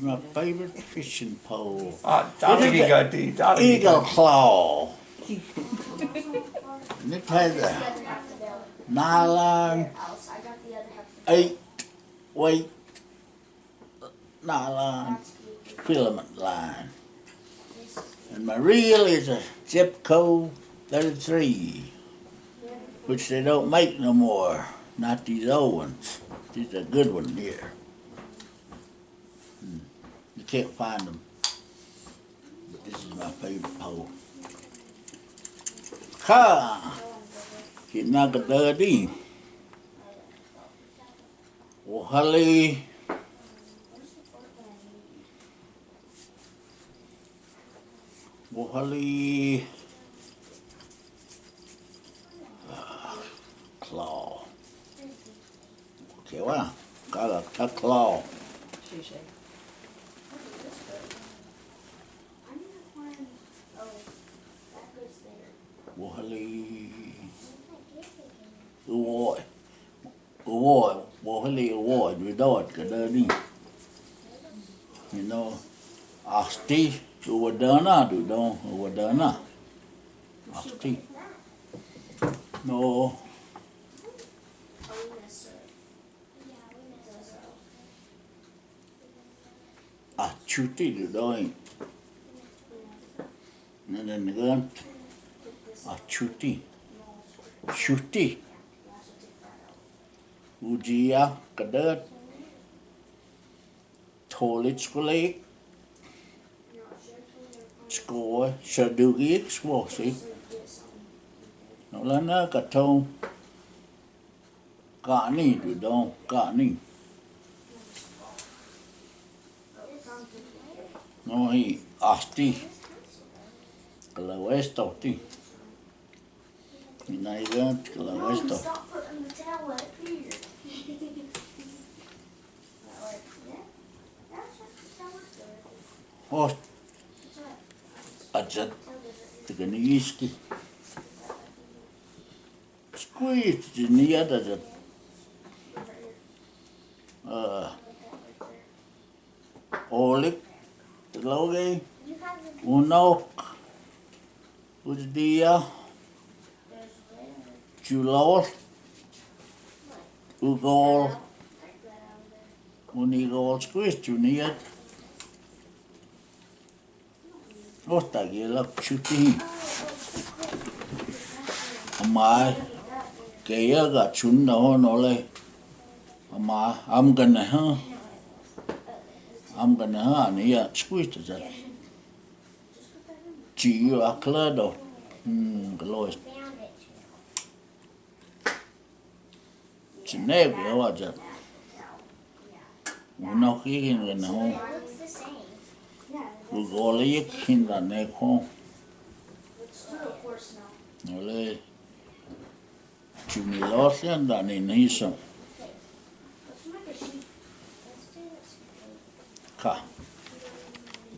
My favourite fishing pole. Eagle claw. And it has a nylon 8-weight nylon filament line. And my reel is a Zipco 33, which they don't make no more. Not these old ones. These are a good one here. You can't find them. But this is my favorite pole. Gadagta. Awohali. Awohali. Claw. Okay, well, Gadagta claw. Awohali. Uwol. Awohali dudoid, gadvdi. You know, asdi, uwadvna, dudo, uwadvna. Asdi. No. Atsudi, dudoi. Nigvndi. Atsudi. Shuti. Utsiya, gadot. Tolidsgwa. Sgwo, svdugi, osig. Nole, gato. Gani, dudo, gani. Asdi. Galowesdohdi. Nigvndi, galowesdohd. Atsad, digahniyisgi. Sgwisd, olig, daloge, utsiya, uwol, sgwisd, shuti. Amai, gato, nole. Amai, I'm gonna sgwisd that. Utsiya, galowesdohd. Detsiniyvda that. Olig nole. Digahniyisgi.